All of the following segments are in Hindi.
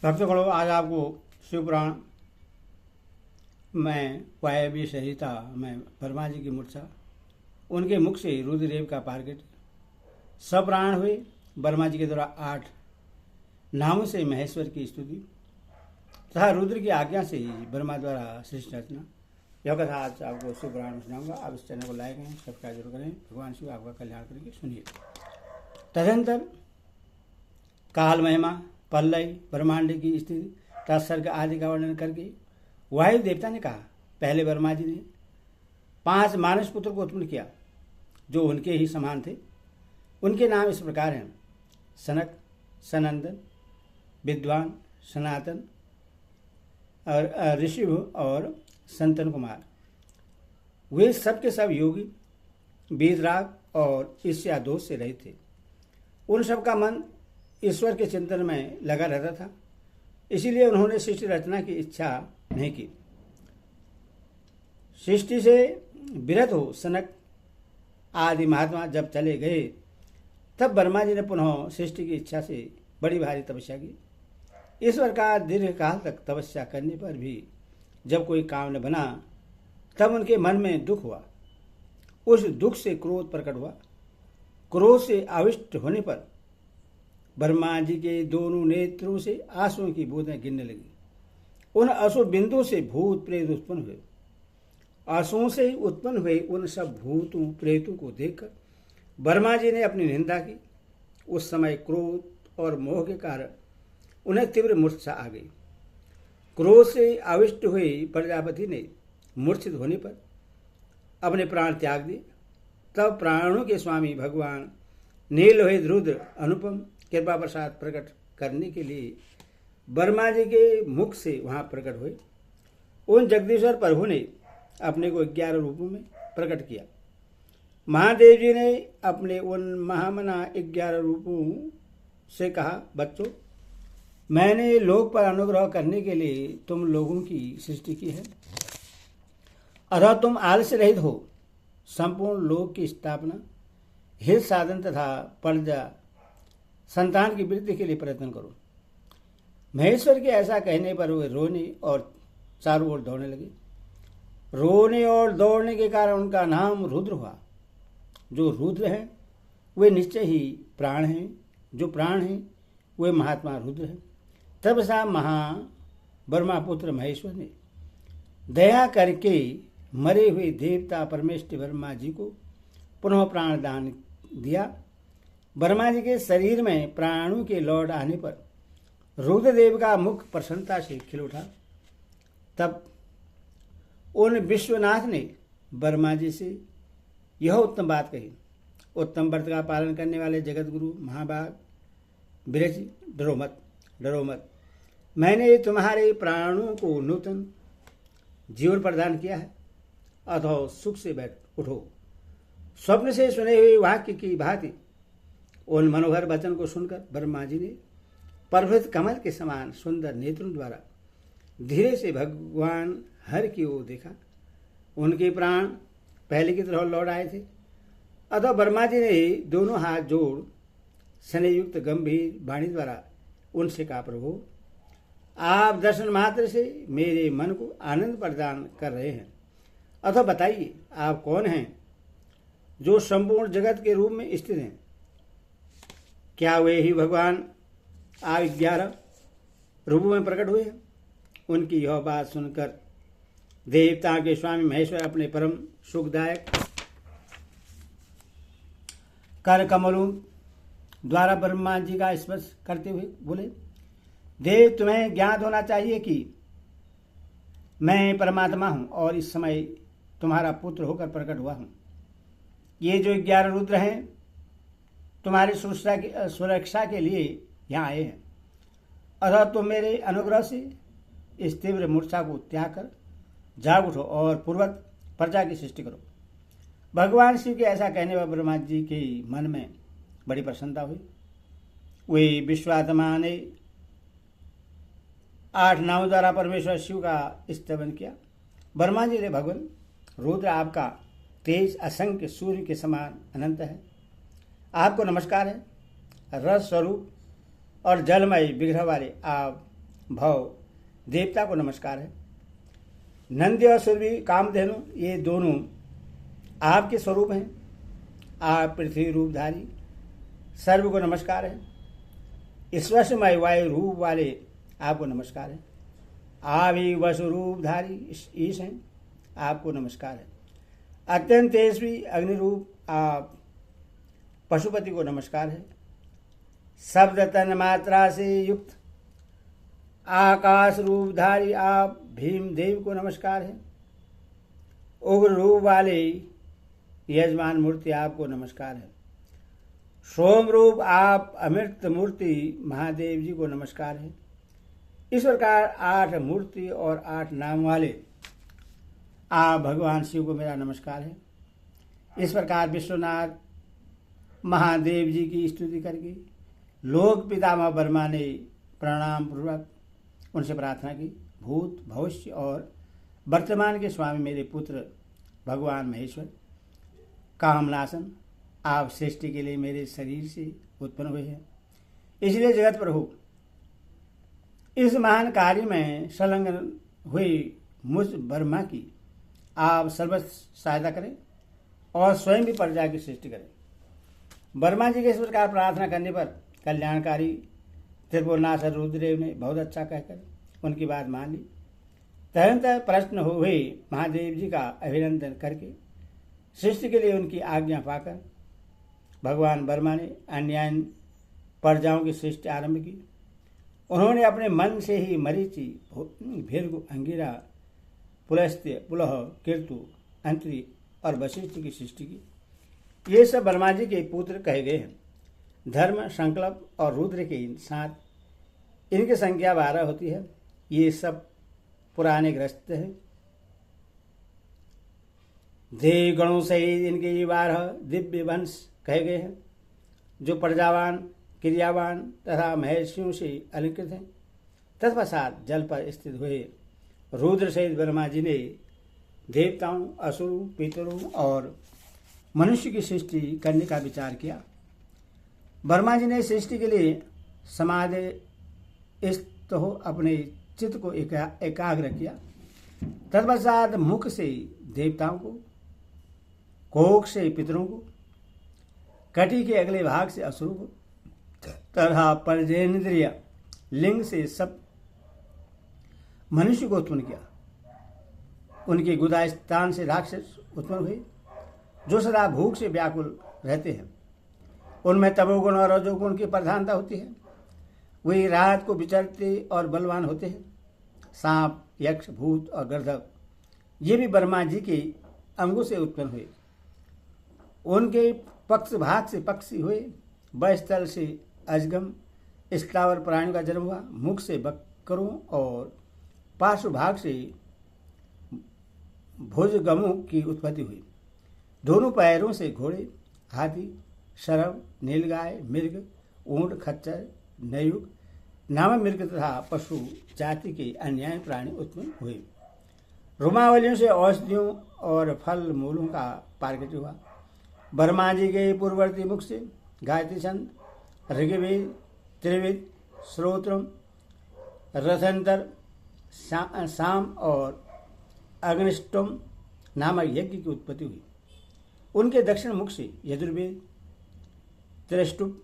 भक्तगणों, आज आपको शिवपुराण में वायव्य संहिता में ब्रह्मा जी की मूर्छा, उनके मुख से रुद्रदेव का पारगट, सप्राण हुए ब्रह्मा जी के द्वारा 8 नामों से महेश्वर की स्तुति तथा रुद्र की आज्ञा से ही ब्रह्मा द्वारा सृष्टि रचना, यह कथा आज आपको शिवपुराण में सुनाऊंगा। आप इस चैनल को लाइक करें, सब्सक्राइब जरूर करें। भगवान शिव आपका कल्याण करेंगे, सुनिए। तदंतर काल महिमा, पल्लय, ब्रह्मांड की स्थिति तथा सर्ग आदि का वर्णन करके वायु देवता ने कहा, पहले ब्रह्मा जी ने 5 मानस पुत्र को उत्पन्न किया जो उनके ही समान थे। उनके नाम इस प्रकार हैं: सनक, सनंदन, विद्वान, सनातन और ऋषि और संतन कुमार। वे सब के सब योगी, वेदराग और ईर्ष्या दोष से रहित थे। उन सब का मन ईश्वर के चिंतन में लगा रहता था, इसीलिए उन्होंने सृष्टि रचना की इच्छा नहीं की। सृष्टि से विरत हो सनक आदि महात्मा जब चले गए, तब ब्रह्मा जी ने पुनः सृष्टि की इच्छा से बड़ी भारी तपस्या की। ईश्वर का दीर्घ काल तक तपस्या करने पर भी जब कोई काम न बना, तब उनके मन में दुख हुआ। उस दुख से क्रोध प्रकट हुआ। क्रोध से आविष्ट होने पर ब्रह्मा जी के दोनों नेत्रों से आंसुओं की बूंदें गिरने लगी। उन अश्रु बिंदु से भूत प्रेत उत्पन्न हुए। आंसुओं से उत्पन्न हुए उन सब भूतों प्रेतों को देखकर ब्रह्मा जी ने अपनी निंदा की। उस समय क्रोध और मोह के कारण उन्हें तीव्र मूर्छा आ गई। क्रोध से आविष्ट हुए प्रजापति ने मूर्छित होने पर अपने प्राण त्याग दिए। तब प्राणों के स्वामी भगवान नीललोहित रुद्र अनुपम कृपा प्रसाद प्रकट करने के लिए ब्रह्मा जी के मुख से वहां प्रकट हुए। उन जगदीश्वर प्रभु ने अपने को 11 रूपों में प्रकट किया। महादेव जी ने अपने उन महामना 11 रूपों से कहा, बच्चों, मैंने लोक पर अनुग्रह करने के लिए तुम लोगों की सृष्टि की है, अतः तुम आलस्य रहित हो संपूर्ण लोक की स्थापना, हित साधन तथा प्रजा संतान की वृद्धि के लिए प्रयत्न करो। महेश्वर के ऐसा कहने पर वे रोने और चारों ओर दौड़ने लगे। रोने और दौड़ने के कारण उनका नाम रुद्र हुआ। जो रुद्र हैं वे निश्चय ही प्राण हैं, जो प्राण हैं वे महात्मा रुद्र हैं। तब सा ब्रह्मापुत्र महेश्वर ने दया करके मरे हुए देवता परमेश्वर ब्रह्मा जी को पुनः प्राण दान दिया। ब्रह्मा जी के शरीर में प्राणों के लौट आने पर रुद्रदेव का मुख प्रसन्नता से खिल उठा। तब उन विश्वनाथ ने ब्रह्मा जी से यह उत्तम बात कही, उत्तम व्रत का पालन करने वाले जगत गुरु महाभाग विरज, डरो मत, डरो मत। मैंने तुम्हारे प्राणों को नूतन जीवन प्रदान किया है, अतः सुख से बैठ उठो। स्वप्न से सुने हुए वाक्य की भांति उन मनोहर वचन को सुनकर ब्रह्मा जी ने पर्वत कमल के समान सुंदर नेत्रों द्वारा धीरे से भगवान हर की ओर देखा। उनके प्राण पहले की तरह लौट आए थे। अतः ब्रह्मा जी ने दोनों हाथ जोड़ स्नेहयुक्त गंभीर वाणी द्वारा उनसे कहा, प्रभु, आप दर्शन मात्र से मेरे मन को आनंद प्रदान कर रहे हैं, अतः बताइए आप कौन हैं जो संपूर्ण जगत के रूप में स्थित हैं? क्या वे ही भगवान आप 11 रूपों में प्रकट हुए हैं? उनकी यह बात सुनकर देवता के स्वामी महेश्वर अपने परम सुखदायक कर कमलों द्वारा ब्रह्मा जी का स्पर्श करते हुए बोले, देव, तुम्हें ज्ञात होना चाहिए कि मैं परमात्मा हूं और इस समय तुम्हारा पुत्र होकर प्रकट हुआ हूं। ये जो 11 रुद्र हैं तुम्हारी सुरक्षा के लिए यहाँ आए हैं, अतः तुम मेरे अनुग्रह से इस तीव्र मूर्छा को त्याग कर जाग उठो और पूर्वक प्रजा की सृष्टि करो। भगवान शिव के ऐसा कहने पर ब्रह्मा जी के मन में बड़ी प्रसन्नता हुई। वे विश्वात्मा ने 8 नामों द्वारा परमेश्वर शिव का स्तवन किया। ब्रह्मा जी ने, भगवान रुद्र, आपका तेज असंख्य सूर्य के समान अनंत है, आपको नमस्कार है। रस स्वरूप और जलमय विग्रह वाले आप भव देवता को नमस्कार है। नंदी और सुरभि कामधेनु ये दोनों आपके स्वरूप हैं। आप पृथ्वी रूपधारी सर्व को नमस्कार है। स्वशमय वायु रूप वाले आपको नमस्कार है। आप ही वसु रूपधारी ईश हैं, आपको नमस्कार है। अत्यंत तेजस्वी अग्नि रूप आप पशुपति को नमस्कार है। शब्द तन मात्रा से युक्त आकाश रूपधारी आप भीम देव को नमस्कार है। उग्र रूप वाले यजमान मूर्ति आपको नमस्कार है। सोम रूप आप अमृत मूर्ति महादेव जी को नमस्कार है। इस प्रकार 8 मूर्ति और 8 नाम वाले आप भगवान शिव को मेरा नमस्कार है। इस प्रकार विश्वनाथ महादेव जी की स्तुति करके लोक पितामह ब्रह्मा ने प्रणाम पूर्वक उनसे प्रार्थना की, भूत भविष्य और वर्तमान के स्वामी मेरे पुत्र भगवान महेश्वर कामनाशन, आप सृष्टि के लिए मेरे शरीर से उत्पन्न हुए हैं। इसलिए जगत प्रभु इस महान कार्य में संलग्न हुई मुझ ब्रह्मा की आप सर्वस्व सहायता करें और स्वयं भी प्रजा की सृष्टि करें। ब्रह्मा जी के इस प्रकार प्रार्थना करने पर कल्याणकारी त्रिपुरनाथ रुद्रदेव ने बहुत अच्छा कहकर उनकी बात मान ली। तदनंतर प्रश्न हुए महादेव जी का अभिनंदन करके सृष्टि के लिए उनकी आज्ञा पाकर भगवान ब्रह्मा ने अन्याय प्रजाओं की सृष्टि आरंभ की। उन्होंने अपने मन से ही मरीचि, भृगु, अंगिरा, पुलस्त्य, पुलह, कीर्तु, अंतरी और वशिष्ठ की सृष्टि की। ये सब ब्रह्मा जी के पुत्र कहे गए हैं। धर्म, संकल्प और रुद्र के साथ इनकी संख्या 12 होती है। ये सब पुराने ग्रस्त हैं। देव गणों सहित इनके ये 12 दिव्य वंश कहे गए हैं, जो प्रजावान, क्रियावान तथा महर्षियों से अलंकृत हैं। तत्पश्चात जल पर स्थित हुए रुद्र सहित ब्रह्मा जी ने देवताओं, असुरों, पितरों और मनुष्य की सृष्टि करने का विचार किया। ब्रह्मा जी ने सृष्टि के लिए समाधिस्थ हो अपने चित्त को एकाग्र किया। तत्पश्चात मुख से देवताओं को, कोख से पितरों को, कटी के अगले भाग से असुरों को तथा पर्जेन्द्रिय लिंग से सब मनुष्य को उत्पन्न किया। उनके गुदा स्थान से राक्षस उत्पन्न हुए, जो सदा भूख से व्याकुल रहते हैं। उनमें तमोगुण और रजोगुण की प्रधानता होती है। वही रात को विचरते और बलवान होते हैं। सांप, यक्ष, भूत और गर्दभ ये भी ब्रह्मा जी के अंगों से उत्पन्न हुए। उनके पक्ष भाग से पक्षी हुए, वक्षस्थल से अजगम, स्थावर प्राणियों का जन्म हुआ। मुख से बकरों और पार्श्व भाग से भुजगमों की उत्पत्ति हुई। दोनों पैरों से घोड़े, हाथी, शरभ, नीलगाय, मृग, ऊंट, खच्चर, नयुग नामक मृग तथा पशु जाति के अन्य प्राणी उत्पन्न हुए। रोमावलियों से औषधियों और फल मूलों का पार्कट हुआ। ब्रह्मा जी के पूर्ववर्ती मुख से गायत्री छंद, ऋग्वेद, त्रिवेद, श्रोत्रम, रथंतर, साम और अग्निष्टोम नामक यज्ञ की उत्पत्ति हुई। उनके दक्षिण मुख से यजुर्वेद, त्रिष्टुप,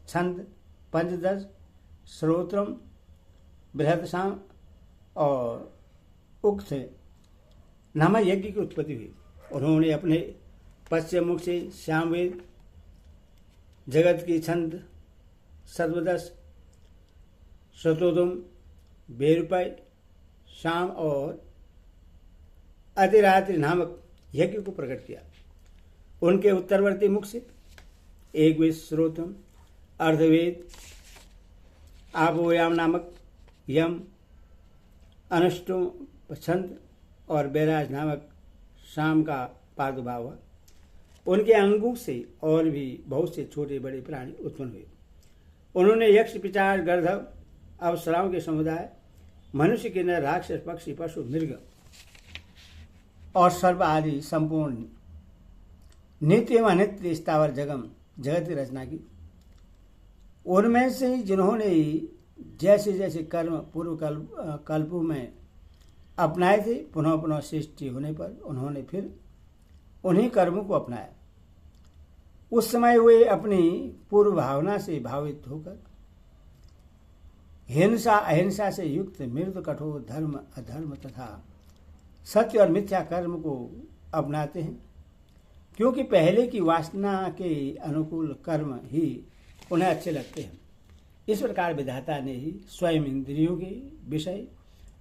छंद, पंचदश, श्रोत्रम, बृहदशाम और उक्त नामक यज्ञ की उत्पत्ति हुई। उन्होंने अपने पश्चिम मुख से श्यामवेद, जगत की छंद, सद्वदश, शतोदम, बेरुपय, शाम और अधिरात्रि नामक यज्ञ को प्रकट किया। उनके उत्तरवर्ती मुख से एक वेद श्रोत्रम, अर्धवेद, आपोयाम नामक यम, अनुष्टुम, छंद और बैराज नामक शाम का प्रादुर्भाव हुआ। उनके अंगों से और भी बहुत से छोटे बड़े प्राणी उत्पन्न हुए। उन्होंने यक्ष, पिशाच, गर्दभ, अप्सराओं के समुदाय, मनुष्य, किन्नर, राक्षस, पक्षी, पशु, मृग और सर्व आदि संपूर्ण नित्य एवं अनित्य स्थावर जगत की रचना की। उनमें से जिन्होंने जैसे जैसे कर्म पूर्व कल्पों में अपनाए थे, पुनः पुनः सृष्टि होने पर उन्होंने फिर उन्हीं कर्मों को अपनाया। उस समय वे अपनी पूर्व भावना से भावित होकर हिंसा अहिंसा से युक्त मृदु कठोर धर्म अधर्म तथा सत्य और मिथ्या कर्म को अपनाते हैं, क्योंकि पहले की वासना के अनुकूल कर्म ही उन्हें अच्छे लगते हैं। इस प्रकार विधाता ने ही स्वयं इंद्रियों के विषय,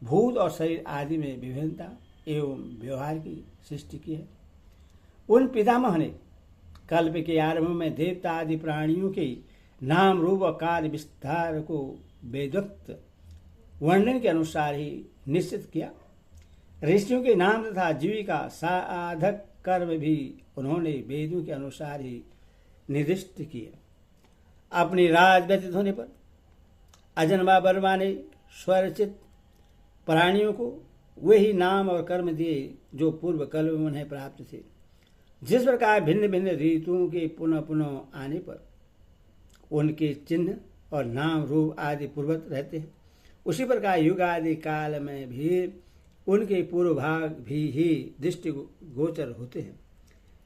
भूत और शरीर आदि में विभिन्नता एवं व्यवहार की सृष्टि की है। उन पितामह ने कल्प के आरंभ में देवता आदि प्राणियों के नाम रूप और कार्य विस्तार को वेदोक्त वर्णन के अनुसार ही निश्चित किया। ऋषियों के नाम तथा जीविका साधक कर्म भी उन्होंने वेदों के अनुसार ही निर्दिष्ट किए। अपनी राज व्यतीत होने पर अजन्मा वर्मा ने स्वरचित प्राणियों को वे ही नाम और कर्म दिए जो पूर्व कल्प में उन्हें प्राप्त थे। जिस प्रकार भिन्न भिन्न ऋतुओं के पुनः पुनः आने पर उनके चिन्ह और नाम रूप आदि पूर्वत रहते हैं, उसी प्रकार युग आदि काल में भी उनके पूर्व भाग भी ही दृष्टि गोचर होते हैं।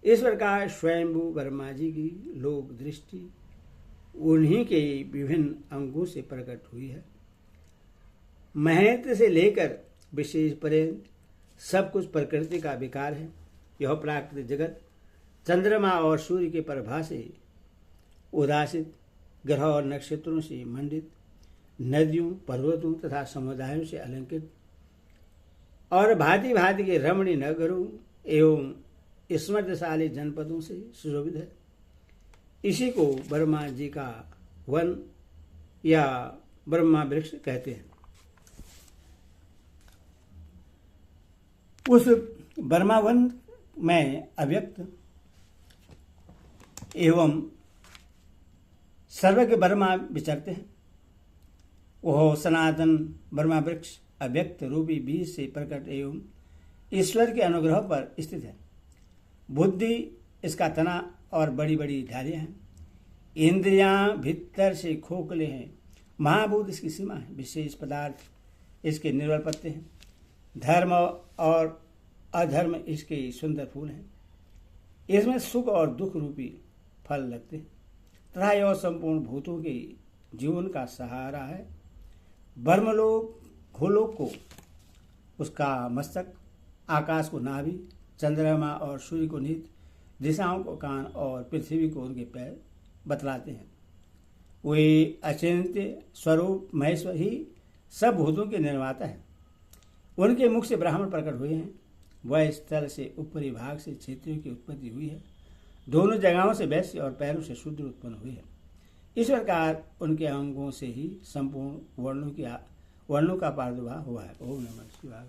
इस प्रकार स्वयंभू वर्मा जी की लोक दृष्टि उन्हीं के विभिन्न अंगों से प्रकट हुई है। महत्व से लेकर विशेष पर्यंत सब कुछ प्रकृति का विकार है। यह प्राकृतिक जगत चंद्रमा और सूर्य के प्रभा से उदासित, ग्रह और नक्षत्रों से मंडित, नदियों पर्वतों तथा समुदायों से अलंकृत और भांति भांति के रमणीय नगरों एवं स्मृतिशाली जनपदों से सुशोभित है। इसी को ब्रह्मा जी का वन या ब्रह्मा वृक्ष कहते हैं। उस ब्रह्मा वन में अव्यक्त एवं सर्वज्ञ ब्रह्मा विचरते हैं। वह सनातन ब्रह्मा वृक्ष अव्यक्त रूपी बीज से प्रकट एवं ईश्वर के अनुग्रह पर स्थित है। बुद्धि इसका तना और बड़ी बड़ी ढालियां हैं। इंद्रियां भीतर से खोखले हैं। महाभूत इसकी सीमा है। विशेष पदार्थ इसके निर्बल पत्ते हैं। धर्म और अधर्म इसके सुंदर फूल हैं। इसमें सुख और दुख रूपी फल लगते हैं तथा यह संपूर्ण भूतों के जीवन का सहारा है। ब्रह्मलोक भूलोक को उसका मस्तक, आकाश को नाभि, चंद्रमा और सूर्य को नेत्र, दिशाओं को कान और पृथ्वी को उनके पैर बतलाते हैं। वे अचिंत्य स्वरूप महेश्वर ही सब भूतों के निर्माता है। उनके मुख से ब्राह्मण प्रकट हुए हैं। वह स्थल से ऊपरी भाग से क्षेत्रियों की उत्पत्ति हुई है। दोनों जगहों से वैश्य और पैरों से शूद्र उत्पन्न हुए हैं। इस प्रकार उनके अंगों से ही संपूर्ण वर्णों का प्रादुर्भाव हुआ है। ओम नमः शिवाय।